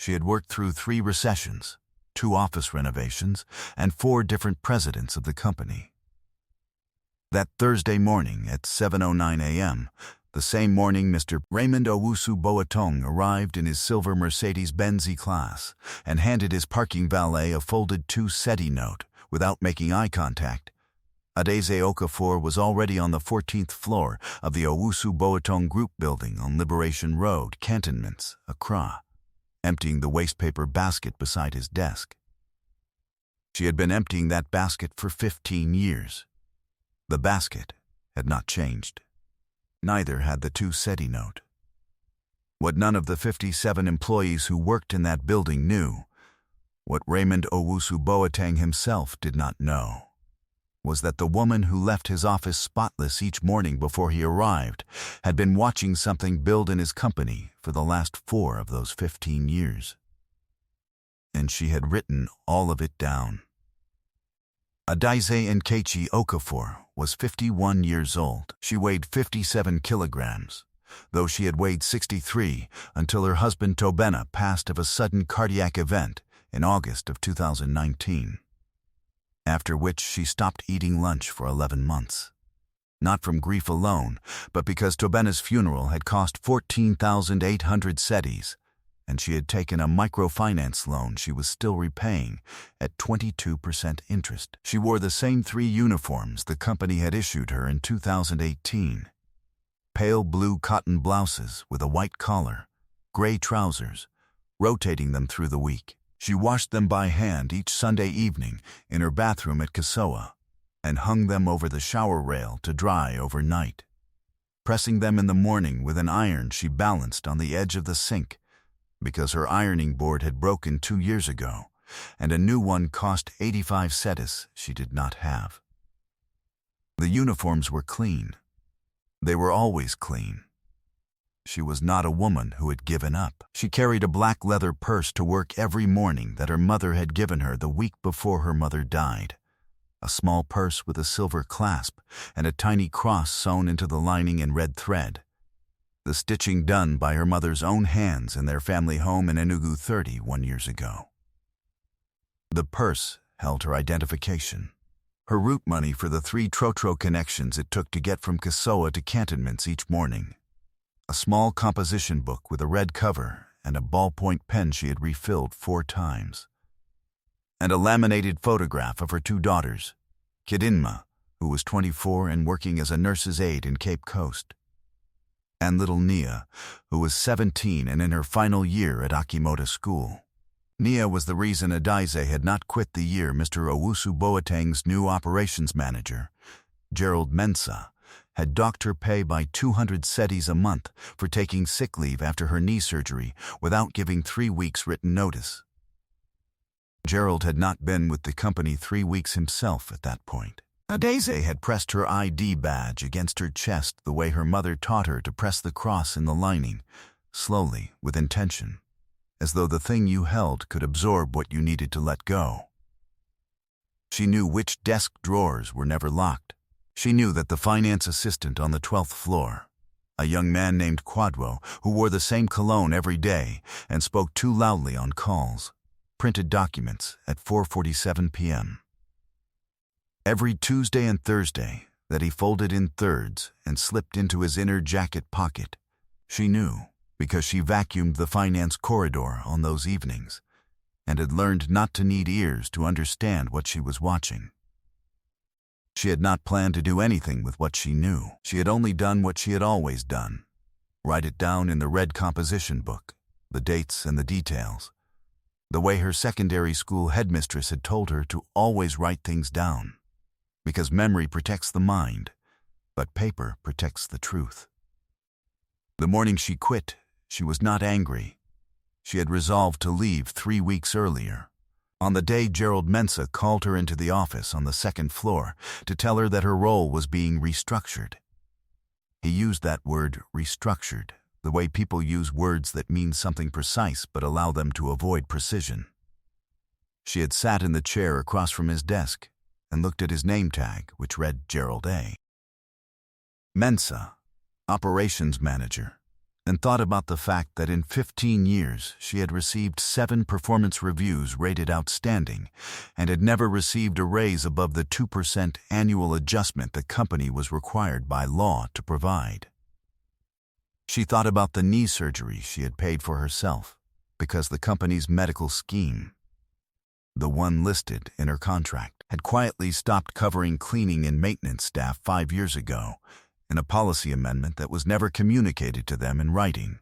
She had worked through 3 recessions, 2 office renovations, and 4 different presidents of the company. That Thursday morning at 7:09 a.m., the same morning Mr. Raymond Owusu Boateng arrived in his silver Mercedes-Benz E-Class and handed his parking valet a folded 2 cedi note without making eye contact. Adeze Okafor was already on the 14th floor of the Owusu Boateng Group building on Liberation Road, Cantonments, Accra, emptying the wastepaper basket beside his desk. She had been emptying that basket for 15 years. The basket had not changed. Neither had the 2 cedi note. What none of the 57 employees who worked in that building knew, what Raymond Owusu Boateng himself did not know, was that the woman who left his office spotless each morning before he arrived had been watching something build in his company for the last 4 of those 15 years. And she had written all of it down. Adeze Nkechi Okafor was 51 years old. She weighed 57 kilograms, though she had weighed 63 until her husband Tobena passed of a sudden cardiac event in August of 2019. After which she stopped eating lunch for 11 months. Not from grief alone, but because Tobena's funeral had cost 14,800 cedis, and she had taken a microfinance loan she was still repaying at 22% interest. She wore the same 3 uniforms the company had issued her in 2018. Pale blue cotton blouses with a white collar, gray trousers, rotating them through the week. She washed them by hand each Sunday evening in her bathroom at Kasoa and hung them over the shower rail to dry overnight, pressing them in the morning with an iron she balanced on the edge of the sink because her ironing board had broken 2 years ago and a new one cost 85 cedis she did not have. The uniforms were clean. They were always clean. She was not a woman who had given up. She carried a black leather purse to work every morning that her mother had given her the week before her mother died. A small purse with a silver clasp and a tiny cross sewn into the lining in red thread. The stitching done by her mother's own hands in their family home in Enugu 31 years ago. The purse held her identification, her route money for the 3 Trotro connections it took to get from Kasoa to Cantonments each morning. A small composition book with a red cover and a ballpoint pen she had refilled 4 times. And a laminated photograph of her 2 daughters, Kidinma, who was 24 and working as a nurse's aide in Cape Coast, and little Nia, who was 17 and in her final year at Akimoto School. Nia was the reason Adeze had not quit the year Mr. Owusu Boateng's new operations manager, Gerald Mensah, had docked her pay by 200 cedis a month for taking sick leave after her knee surgery without giving 3 weeks written notice. Gerald had not been with the company 3 weeks himself at that point. Adeze had pressed her ID badge against her chest the way her mother taught her to press the cross in the lining, slowly, with intention, as though the thing you held could absorb what you needed to let go. She knew which desk drawers were never locked. She knew that the finance assistant on the 12th floor, a young man named Quadwo who wore the same cologne every day and spoke too loudly on calls, printed documents at 4:47 p.m. Every Tuesday and Thursday that he folded in thirds and slipped into his inner jacket pocket, she knew because she vacuumed the finance corridor on those evenings and had learned not to need ears to understand what she was watching. She had not planned to do anything with what she knew. She had only done what she had always done. Write it down in the red composition book, the dates and the details, the way her secondary school headmistress had told her to always write things down, because memory protects the mind, but paper protects the truth. The morning she quit, she was not angry. She had resolved to leave 3 weeks earlier. On the day Gerald Mensah called her into the office on the 2nd floor to tell her that her role was being restructured. He used that word, restructured, the way people use words that mean something precise but allow them to avoid precision. She had sat in the chair across from his desk and looked at his name tag, which read Gerald A. Mensah, Operations Manager, and thought about the fact that in 15 years she had received 7 performance reviews rated outstanding and had never received a raise above the 2% annual adjustment the company was required by law to provide. She thought about the knee surgery she had paid for herself because the company's medical scheme, the one listed in her contract, had quietly stopped covering cleaning and maintenance staff 5 years ago in a policy amendment that was never communicated to them in writing.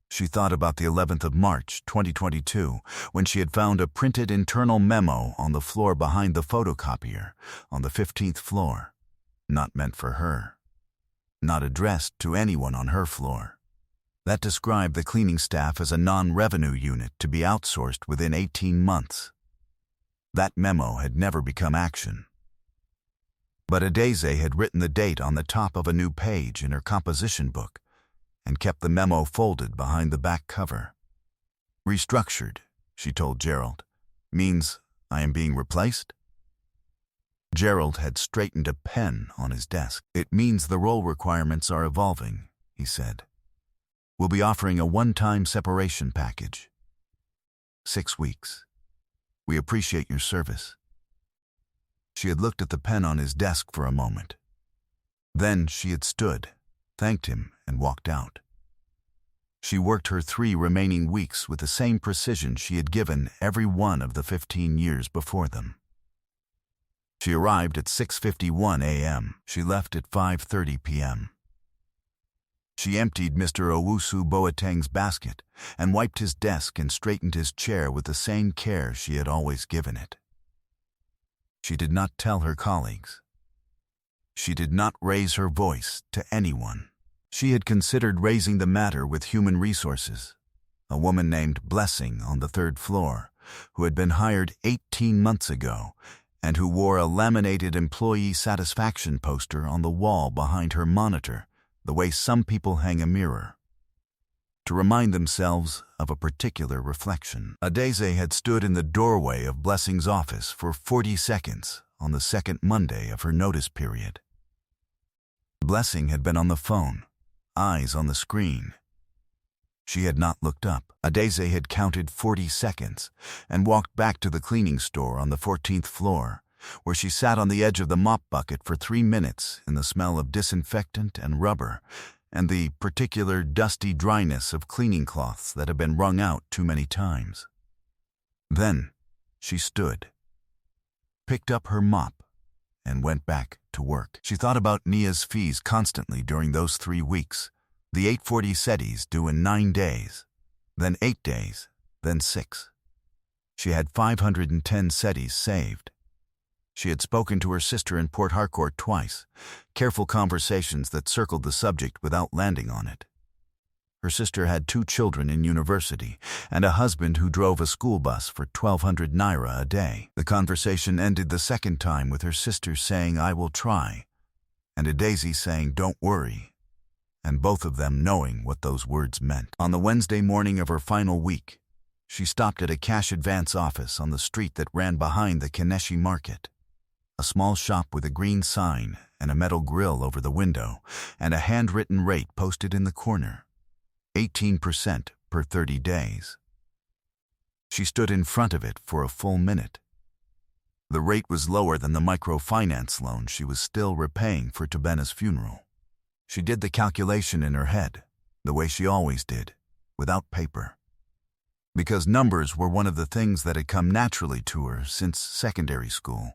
She thought about the 11th of March, 2022, when she had found a printed internal memo on the floor behind the photocopier on the 15th floor, not meant for her, not addressed to anyone on her floor. That described the cleaning staff as a non-revenue unit to be outsourced within 18 months. That memo had never become action. But Adeze had written the date on the top of a new page in her composition book and kept the memo folded behind the back cover. Restructured, she told Gerald, means I am being replaced? Gerald had straightened a pen on his desk. It means the role requirements are evolving, he said. We'll be offering a one-time separation package. 6 weeks. We appreciate your service. She had looked at the pen on his desk for a moment. Then she had stood, thanked him, and walked out. She worked her 3 remaining weeks with the same precision she had given every one of the 15 years before them. She arrived at 6:51 a.m. She left at 5:30 p.m. She emptied Mr. Owusu Boateng's basket and wiped his desk and straightened his chair with the same care she had always given it. She did not tell her colleagues. She did not raise her voice to anyone. She had considered raising the matter with Human Resources, a woman named Blessing on the 3rd floor, who had been hired 18 months ago and who wore a laminated employee satisfaction poster on the wall behind her monitor, the way some people hang a mirror, to remind themselves of a particular reflection. Adeze had stood in the doorway of Blessing's office for 40 seconds on the 2nd Monday of her notice period. Blessing had been on the phone, eyes on the screen. She had not looked up. Adeze had counted 40 seconds and walked back to the cleaning store on the 14th floor, where she sat on the edge of the mop bucket for 3 minutes in the smell of disinfectant and rubber and the particular dusty dryness of cleaning cloths that had been wrung out too many times. Then she stood, picked up her mop, and went back to work. She thought about Nia's fees constantly during those 3 weeks, the 840 cedis due in 9 days, then 8 days, then 6. She had 510 cedis saved. She had spoken to her sister in Port Harcourt twice, careful conversations that circled the subject without landing on it. Her sister had 2 children in university and a husband who drove a school bus for 1,200 naira a day. The conversation ended the second time with her sister saying, "I will try," and Adeze saying, "Don't worry," and both of them knowing what those words meant. On the Wednesday morning of her final week, she stopped at a cash advance office on the street that ran behind the Keneshi Market, a small shop with a green sign and a metal grill over the window and a handwritten rate posted in the corner, 18% per 30 days. She stood in front of it for a full minute. The rate was lower than the microfinance loan she was still repaying for Tobena's funeral. She did the calculation in her head, the way she always did, without paper. Because numbers were one of the things that had come naturally to her since secondary school,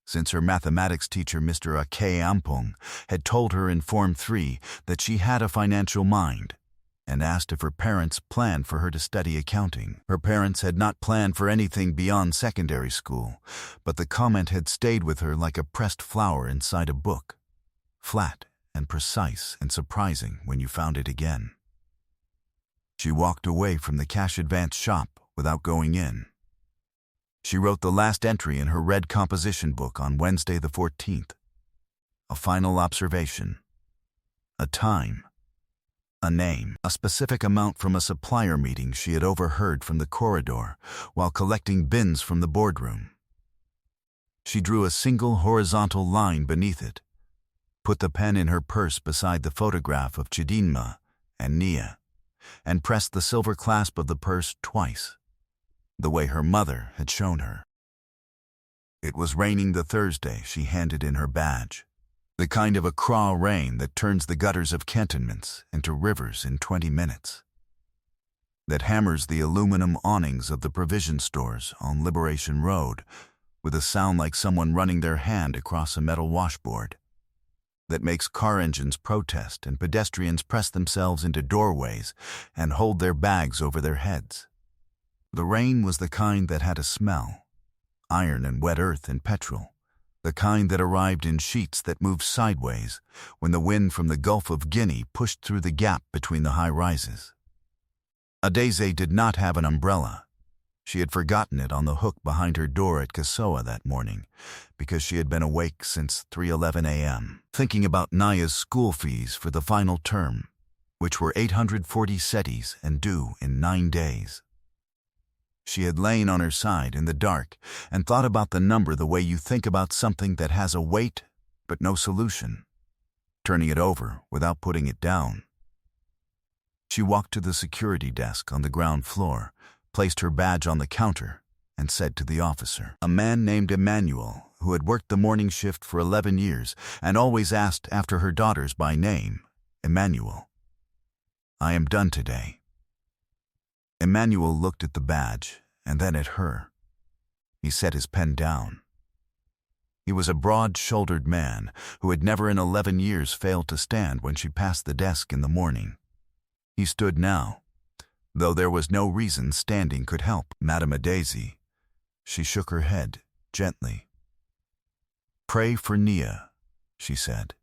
since her mathematics teacher, Mr. Ake Ampong, had told her in Form 3 that she had a financial mind, and asked if her parents planned for her to study accounting. Her parents had not planned for anything beyond secondary school, but the comment had stayed with her like a pressed flower inside a book, flat and precise and surprising when you found it again. She walked away from the cash advance shop without going in. She wrote the last entry in her red composition book on Wednesday the 14th. A final observation. A time. A name. A specific amount from a supplier meeting she had overheard from the corridor while collecting bins from the boardroom. She drew a single horizontal line beneath it, put the pen in her purse beside the photograph of Chidinma, and Nia, and pressed the silver clasp of the purse twice, the way her mother had shown her. It was raining the Thursday she handed in her badge, the kind of Accra rain that turns the gutters of cantonments into rivers in 20 minutes, that hammers the aluminum awnings of the provision stores on Liberation Road with a sound like someone running their hand across a metal washboard, that makes car engines protest and pedestrians press themselves into doorways and hold their bags over their heads. The rain was the kind that had a smell, iron and wet earth and petrol, the kind that arrived in sheets that moved sideways when the wind from the Gulf of Guinea pushed through the gap between the high rises. Adeze did not have an umbrella. She had forgotten it on the hook behind her door at Kasoa that morning because she had been awake since 3:11 a.m., thinking about Naya's school fees for the final term, which were 840 cedis and due in 9 days. She had lain on her side in the dark and thought about the number the way you think about something that has a weight but no solution, turning it over without putting it down. She walked to the security desk on the ground floor, placed her badge on the counter, and said to the officer, a man named Emmanuel, who had worked the morning shift for 11 years and always asked after her daughters by name, Emmanuel, I am done today. Emmanuel looked at the badge and then at her. He set his pen down. He was a broad-shouldered man who had never in 11 years failed to stand when she passed the desk in the morning. He stood now, though there was no reason standing could help. Madame Adeze. She shook her head gently. Pray for Nia, she said.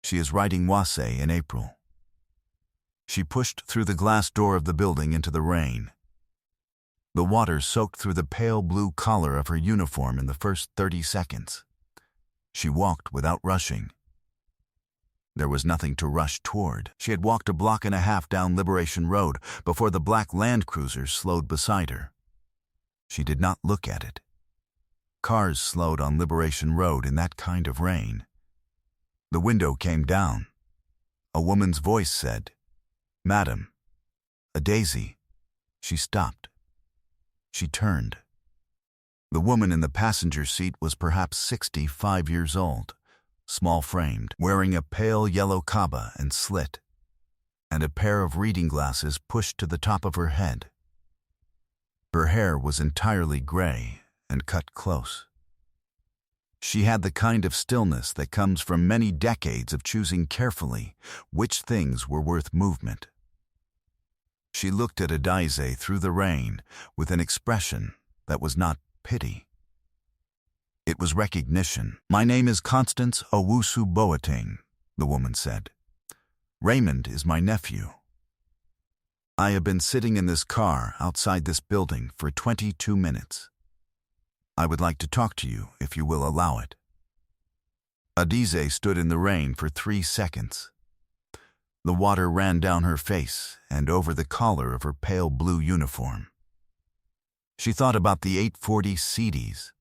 She is writing Wase in April. She pushed through the glass door of the building into the rain. The water soaked through the pale blue collar of her uniform in the first 30 seconds. She walked without rushing. There was nothing to rush toward. She had walked a block and a half down Liberation Road before the black Land Cruiser slowed beside her. She did not look at it. Cars slowed on Liberation Road in that kind of rain. The window came down. A woman's voice said, Madam, Adeze. She stopped. She turned. The woman in the passenger seat was perhaps 65 years old, small-framed, wearing a pale yellow kaba and slit, and a pair of reading glasses pushed to the top of her head. Her hair was entirely gray and cut close. She had the kind of stillness that comes from many decades of choosing carefully which things were worth movement. She looked at Adeze through the rain with an expression that was not pity. It was recognition. My name is Constance Owusu Boateng, the woman said. Raymond is my nephew. I have been sitting in this car outside this building for 22 minutes. I would like to talk to you if you will allow it. Adeze stood in the rain for 3 seconds. The water ran down her face and over the collar of her pale blue uniform. She thought about the 840 CDs.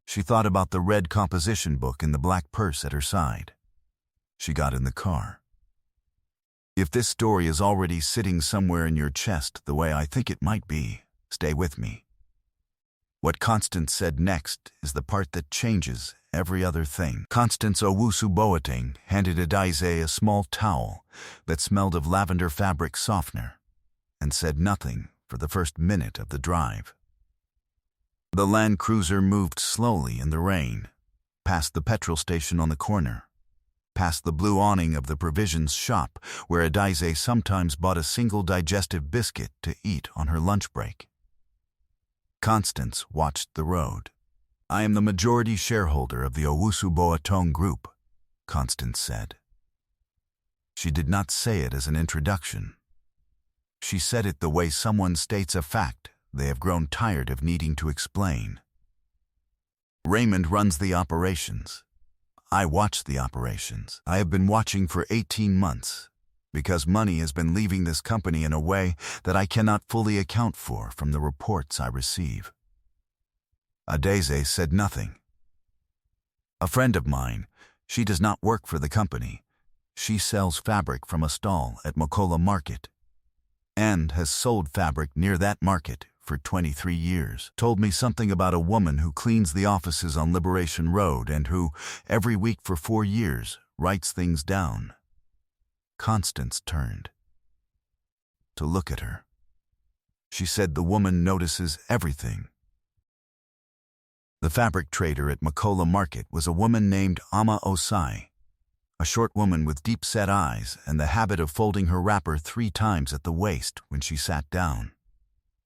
She thought about the red composition book in the black purse at her side. She got in the car. If this story is already sitting somewhere in your chest the way I think it might be, stay with me. What Constance said next is the part that changes every other thing. Constance Owusu Boateng handed Adeze a small towel that smelled of lavender fabric softener and said nothing for the first minute of the drive. The Land Cruiser moved slowly in the rain, past the petrol station on the corner, past the blue awning of the provisions shop where Adeze sometimes bought a single digestive biscuit to eat on her lunch break. Constance watched the road. I am the majority shareholder of the Owusu Boateng Group, Constance said. She did not say it as an introduction. She said it the way someone states a fact they have grown tired of needing to explain. Raymond runs the operations. I watch the operations. I have been watching for 18 months because money has been leaving this company in a way that I cannot fully account for from the reports I receive. Adeze said nothing. A friend of mine, she does not work for the company, She sells fabric from a stall at Makola Market and has sold fabric near that market for 23 years. Told me something about a woman who cleans the offices on Liberation Road and who, every week for 4 years, writes things down. Constance turned to look at her. She said the woman notices everything. The fabric trader at Makola Market was a woman named Ama Osai, a short woman with deep-set eyes and the habit of folding her wrapper 3 times at the waist when she sat down,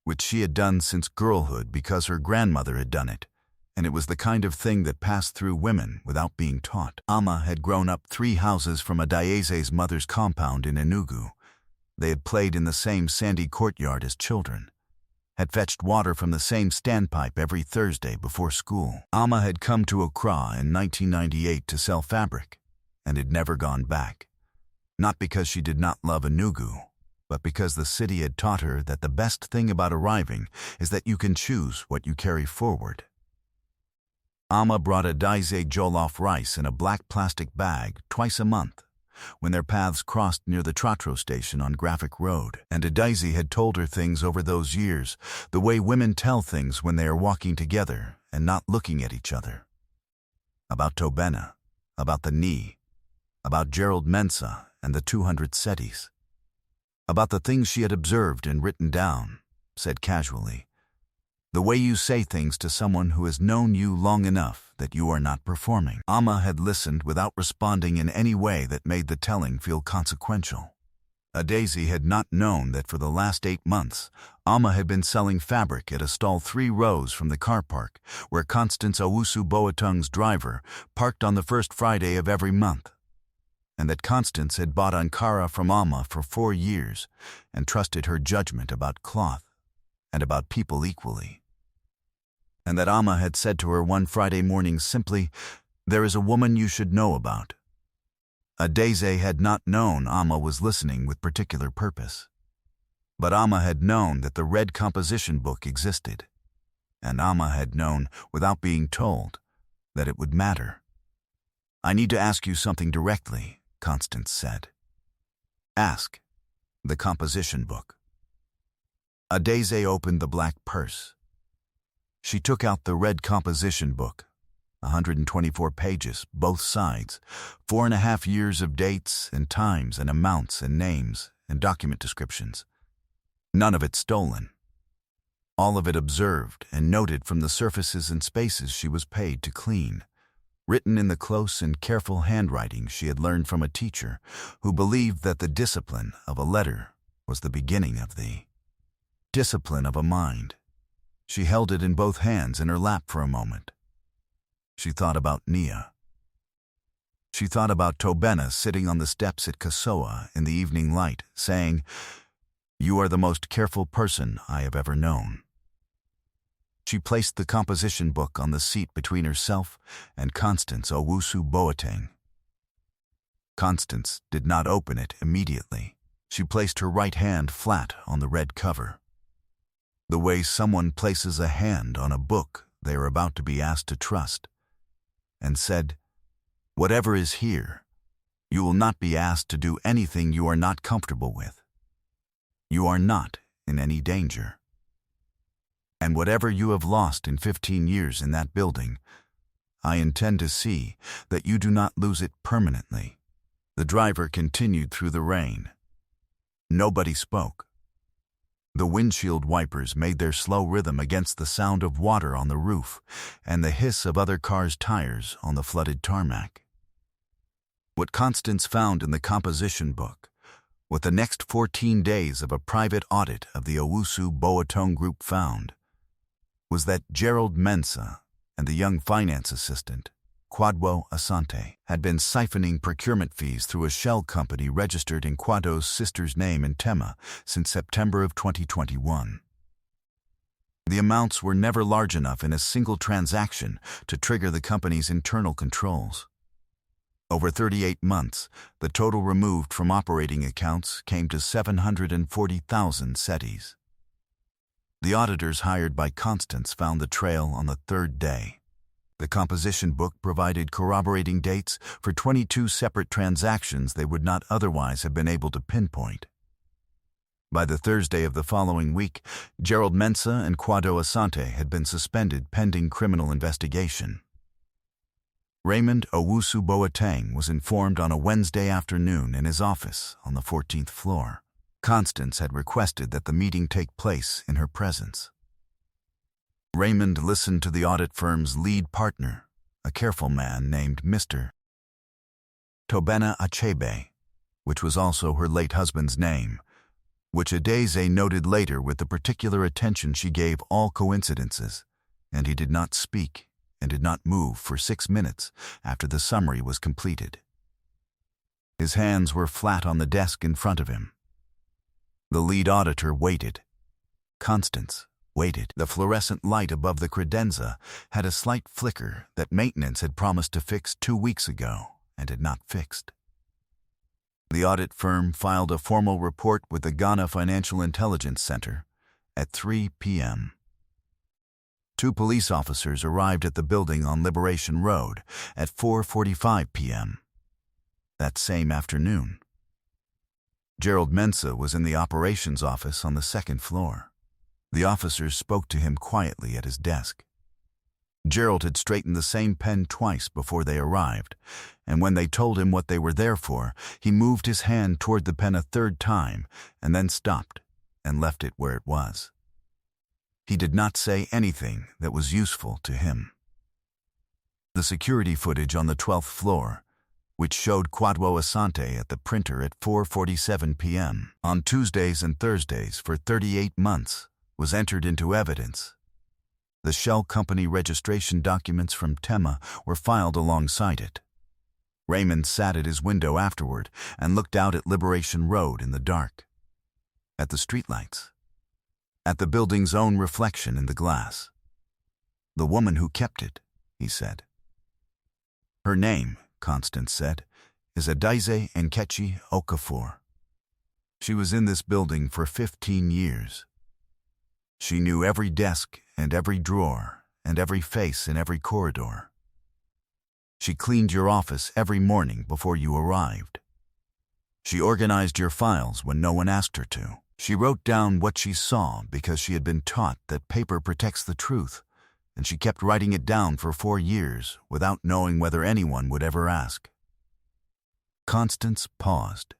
which she had done since girlhood because her grandmother had done it, and it was the kind of thing that passed through women without being taught. Ama had grown up 3 houses from Adaeze's mother's compound in Enugu. They had played in the same sandy courtyard as children, had fetched water from the same standpipe every Thursday before school. Ama had come to Accra in 1998 to sell fabric, and had never gone back. Not because she did not love Enugu, but because the city had taught her that the best thing about arriving is that you can choose what you carry forward. Ama brought Adaeze jollof rice in a black plastic bag twice a month, when their paths crossed near the Trotro station on Graphic Road, and Adaeze had told her things over those years, the way women tell things when they are walking together and not looking at each other. About Tobena, about the knee, about Gerald Mensah and the 200 Setis. About the things she had observed and written down, said casually. The way you say things to someone who has known you long enough that you are not performing. Ama had listened without responding in any way that made the telling feel consequential. Adaeze had not known that for the last 8 months, Ama had been selling fabric at a stall 3 rows from the car park, where Constance Owusu Boateng's driver parked on the first Friday of every month, and that Constance had bought Ankara from Ama for 4 years and trusted her judgment about cloth and about people equally. And that Ama had said to her one Friday morning simply, "There is a woman you should know about." Adaeze had not known Ama was listening with particular purpose. But Ama had known that the red composition book existed, and Ama had known, without being told, that it would matter. "I need to ask you something directly," Constance said. "Ask." The composition book. Adaeze opened the black purse. She took out the red composition book, 124 pages, both sides, 4.5 years of dates and times and amounts and names and document descriptions. None of it stolen. All of it observed and noted from the surfaces and spaces she was paid to clean, written in the close and careful handwriting she had learned from a teacher who believed that the discipline of a letter was the beginning of the discipline of a mind. She held it in both hands in her lap for a moment. She thought about Nia. She thought about Tobena sitting on the steps at Kasoa in the evening light, saying, "You are the most careful person I have ever known." She placed the composition book on the seat between herself and Constance Owusu Boateng. Constance did not open it immediately. She placed her right hand flat on the red cover, the way someone places a hand on a book they are about to be asked to trust, and said, "Whatever is here, you will not be asked to do anything you are not comfortable with. You are not in any danger. And whatever you have lost in 15 years in that building, I intend to see that you do not lose it permanently." The driver continued through the rain. Nobody spoke. The windshield wipers made their slow rhythm against the sound of water on the roof and the hiss of other cars' tires on the flooded tarmac. What Constance found in the composition book, what the next 14 days of a private audit of the Owusu Boateng Group found, was that Gerald Mensah and the young finance assistant, Kwadwo Asante, had been siphoning procurement fees through a shell company registered in Kwadwo's sister's name in Tema since September of 2021. The amounts were never large enough in a single transaction to trigger the company's internal controls. Over 38 months, the total removed from operating accounts came to 740,000 cedis. The auditors hired by Constance found the trail on the 3rd day. The composition book provided corroborating dates for 22 separate transactions they would not otherwise have been able to pinpoint. By the Thursday of the following week, Gerald Mensah and Kwadwo Asante had been suspended pending criminal investigation. Raymond Owusu Boateng was informed on a Wednesday afternoon in his office on the 14th floor. Constance had requested that the meeting take place in her presence. Raymond listened to the audit firm's lead partner, a careful man named Mr. Tobena Achebe, which was also her late husband's name, which Adeze noted later with the particular attention she gave all coincidences, and he did not speak and did not move for 6 minutes after the summary was completed. His hands were flat on the desk in front of him. The lead auditor waited. Constance waited. The fluorescent light above the credenza had a slight flicker that maintenance had promised to fix 2 weeks ago and had not fixed. The audit firm filed a formal report with the Ghana Financial Intelligence Center at 3 p.m. 2 police officers arrived at the building on Liberation Road at 4:45 p.m. that same afternoon. Gerald Mensah was in the operations office on the 2nd floor. The officers spoke to him quietly at his desk. Gerald had straightened the same pen twice before they arrived, and when they told him what they were there for, he moved his hand toward the pen a 3rd time and then stopped and left it where it was. He did not say anything that was useful to him. The security footage on the 12th floor, which showed Kwadwo Asante at the printer at 4:47 p.m. on Tuesdays and Thursdays for 38 months, was entered into evidence. The Shell Company registration documents from Tema were filed alongside it. Raymond sat at his window afterward and looked out at Liberation Road in the dark, at the streetlights, at the building's own reflection in the glass. "The woman who kept it," he said. "Her name," Constance said, "is Adeze Nkechi Okafor. She was in this building for 15 years. She knew every desk and every drawer and every face in every corridor. She cleaned your office every morning before you arrived. She organized your files when no one asked her to. She wrote down what she saw because she had been taught that paper protects the truth, and she kept writing it down for 4 years without knowing whether anyone would ever ask." Constance paused.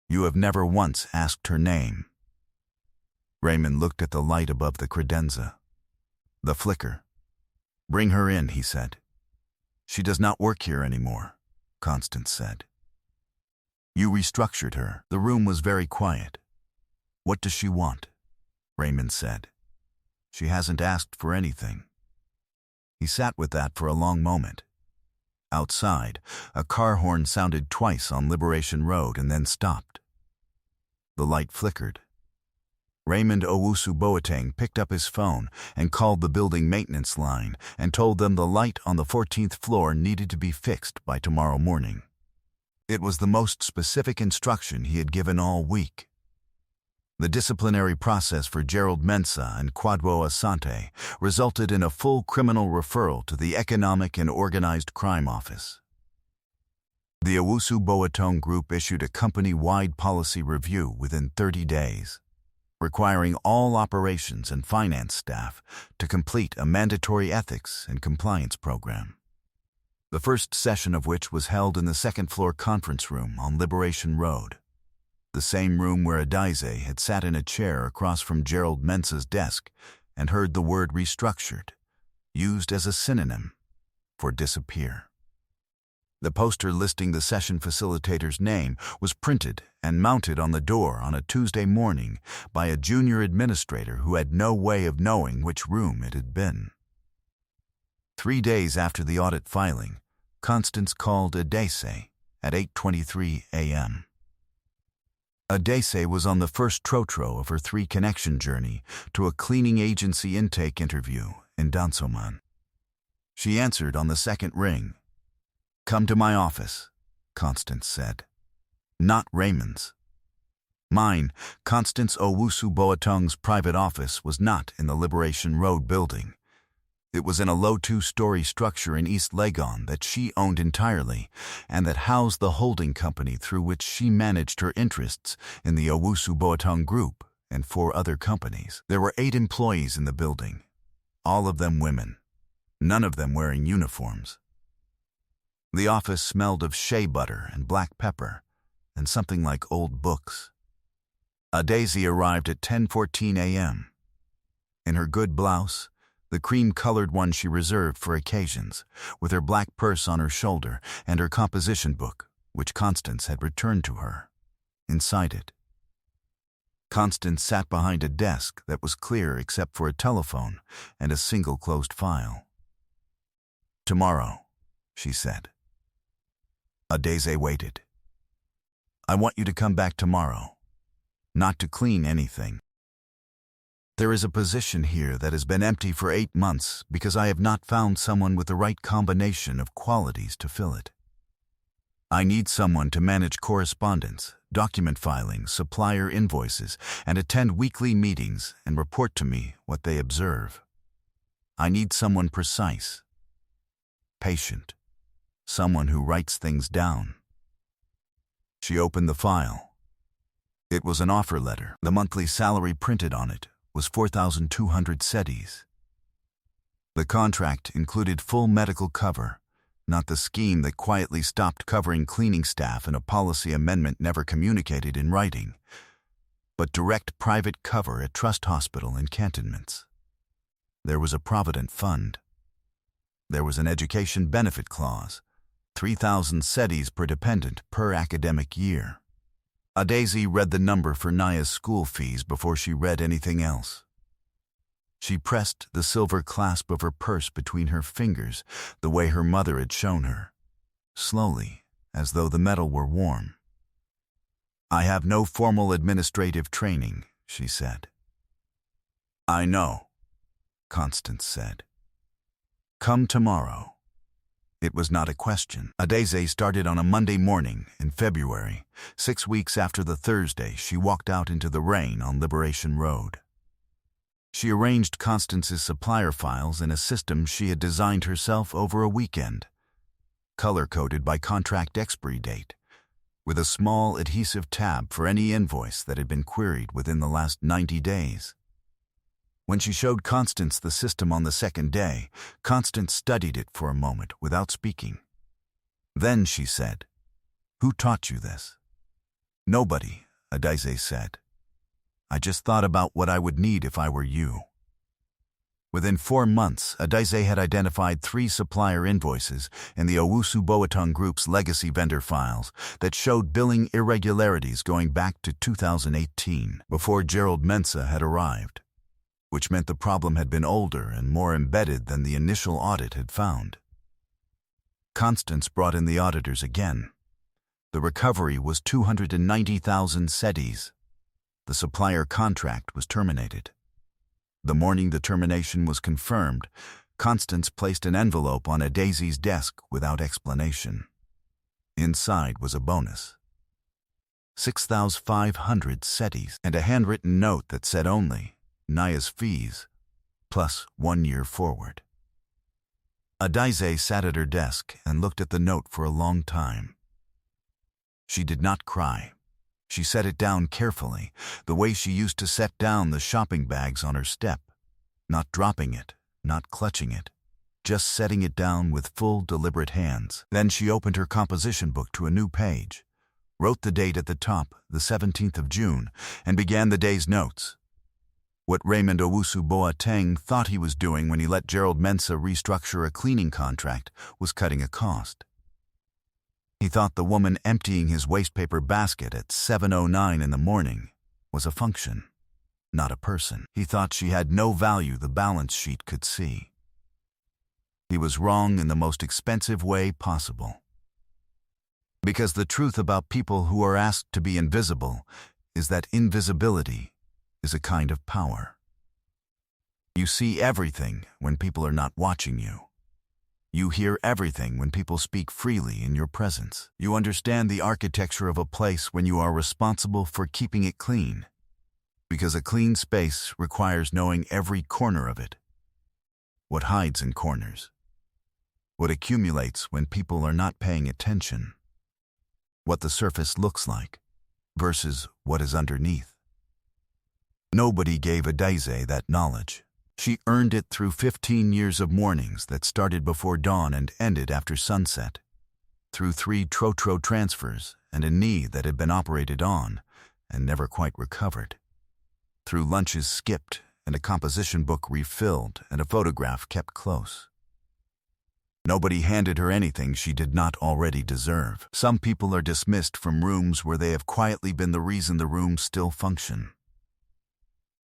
"You have never once asked her name." Raymond looked at the light above the credenza. The flicker. "Bring her in," he said. "She does not work here anymore," Constance said. "You restructured her." The room was very quiet. "What does she want?" Raymond said. "She hasn't asked for anything." He sat with that for a long moment. Outside, a car horn sounded twice on Liberation Road and then stopped. The light flickered. Raymond Owusu Boateng picked up his phone and called the building maintenance line and told them the light on the 14th floor needed to be fixed by tomorrow morning. It was the most specific instruction he had given all week. The disciplinary process for Gerald Mensah and Kwadwo Asante resulted in a full criminal referral to the Economic and Organized Crime Office. The Owusu Boateng Group issued a company-wide policy review within 30 days, requiring all operations and finance staff to complete a mandatory ethics and compliance program. The first session of which was held in the 2nd floor conference room on Liberation Road, the same room where Adeze had sat in a chair across from Gerald Mensah's desk and heard the word restructured, used as a synonym for disappear. The poster listing the session facilitator's name was printed and mounted on the door on a Tuesday morning by a junior administrator who had no way of knowing which room it had been. 3 days after the audit filing, Constance called Adeze at 8:23 a.m. Adeze was on the first trotro of her 3-connection journey to a cleaning agency intake interview in Dansoman. She answered on the 2nd ring. "Come to my office," Constance said. "Not Raymond's." Mine, Constance Owusu Boateng's private office, was not in the Liberation Road building. It was in a low two-story structure in East Legon that she owned entirely and that housed the holding company through which she managed her interests in the Owusu Boateng Group and 4 other companies. There were 8 employees in the building, all of them women, none of them wearing uniforms. The office smelled of shea butter and black pepper and something like old books. Adaeze arrived at 10:14 a.m. In her good blouse, the cream-colored one she reserved for occasions, with her black purse on her shoulder and her composition book, which Constance had returned to her. Inside it, Constance sat behind a desk that was clear except for a telephone and a single closed file. "Tomorrow," she said. Adaeze waited. "I want you to come back tomorrow, not to clean anything. There is a position here that has been empty for 8 months because I have not found someone with the right combination of qualities to fill it. I need someone to manage correspondence, document filing, supplier invoices, and attend weekly meetings and report to me what they observe. I need someone precise, patient, someone who writes things down." She opened the file. It was an offer letter. The monthly salary printed on it was 4,200 cedis. The contract included full medical cover, not the scheme that quietly stopped covering cleaning staff in a policy amendment never communicated in writing, but direct private cover at Trust Hospital in cantonments. There was a provident fund. There was an education benefit clause, 3,000 cedis per dependent per academic year. Adaeze read the number for Naya's school fees before she read anything else. She pressed the silver clasp of her purse between her fingers the way her mother had shown her, slowly, as though the metal were warm. "I have no formal administrative training," she said. "I know," Constance said. "Come tomorrow." It was not a question. Adaeze started on a Monday morning in February, 6 weeks after the Thursday she walked out into the rain on Liberation Road. She arranged Constance's supplier files in a system she had designed herself over a weekend, color-coded by contract expiry date, with a small adhesive tab for any invoice that had been queried within the last 90 days. When she showed Constance the system on the second day, Constance studied it for a moment without speaking. Then she said, "Who taught you this?" "Nobody," Adaeze said. "I just thought about what I would need if I were you." Within 4 months, Adaeze had identified 3 supplier invoices in the Owusu Boateng Group's legacy vendor files that showed billing irregularities going back to 2018, before Gerald Mensah had arrived, which meant the problem had been older and more embedded than the initial audit had found. Constance brought in the auditors again. The recovery was 290,000 cedis. The supplier contract was terminated. The morning the termination was confirmed, Constance placed an envelope on Adaeze's desk without explanation. Inside was a bonus, 6,500 cedis, and a handwritten note that said only, "Naya's fees, plus 1 year forward." Adaeze sat at her desk and looked at the note for a long time. She did not cry. She set it down carefully, the way she used to set down the shopping bags on her step, not dropping it, not clutching it, just setting it down with full, deliberate hands. Then she opened her composition book to a new page, wrote the date at the top, the 17th of June, and began the day's notes. What Raymond Owusu Boateng thought he was doing when he let Gerald Mensah restructure a cleaning contract was cutting a cost. He thought the woman emptying his wastepaper basket at 7:09 in the morning was a function, not a person. He thought she had no value the balance sheet could see. He was wrong in the most expensive way possible. Because the truth about people who are asked to be invisible is that invisibility is a kind of power. You see everything when people are not watching you. You hear everything when people speak freely in your presence. You understand the architecture of a place when you are responsible for keeping it clean, because a clean space requires knowing every corner of it. what hides in corners, what accumulates when people are not paying attention, what the surface looks like versus what is underneath. Nobody gave Adeze that knowledge. She earned it through 15 years of mornings that started before dawn and ended after sunset, through 3 Trotro transfers and a knee that had been operated on and never quite recovered, through lunches skipped and a composition book refilled and a photograph kept close. Nobody handed her anything she did not already deserve. Some people are dismissed from rooms where they have quietly been the reason the rooms still function.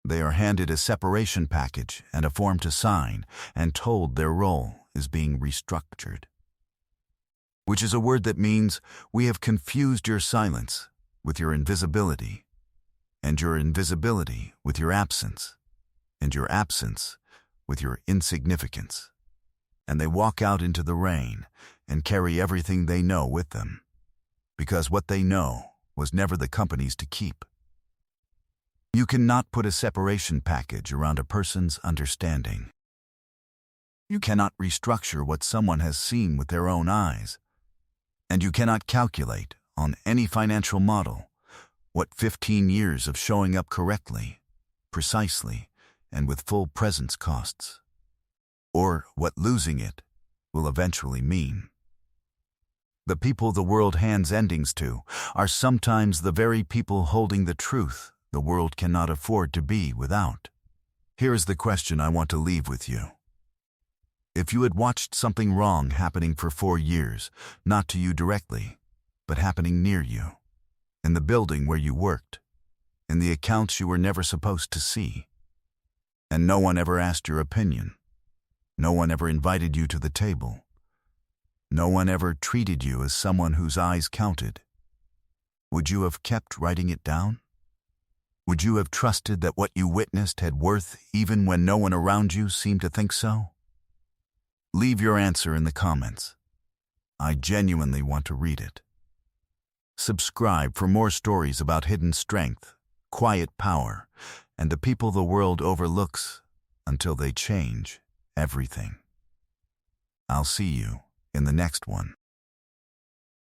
They are handed a separation package and a form to sign and told their role is being restructured, which is a word that means we have confused your silence with your invisibility, and your invisibility with your absence, and your absence with your insignificance. And they walk out into the rain and carry everything they know with them, because what they know was never the company's to keep. You cannot put a separation package around a person's understanding. You cannot restructure what someone has seen with their own eyes, and you cannot calculate on any financial model what 15 years of showing up correctly, precisely, and with full presence costs, or what losing it will eventually mean. The people the world hands endings to are sometimes the very people holding the truth the world cannot afford to be without. Here is the question I want to leave with you. If you had watched something wrong happening for 4 years, not to you directly, but happening near you, in the building where you worked, in the accounts you were never supposed to see, and no one ever asked your opinion, no one ever invited you to the table, no one ever treated you as someone whose eyes counted, would you have kept writing it down? Would you have trusted that what you witnessed had worth even when no one around you seemed to think so? Leave your answer in the comments. I genuinely want to read it. Subscribe for more stories about hidden strength, quiet power, and the people the world overlooks until they change everything. I'll see you in the next one.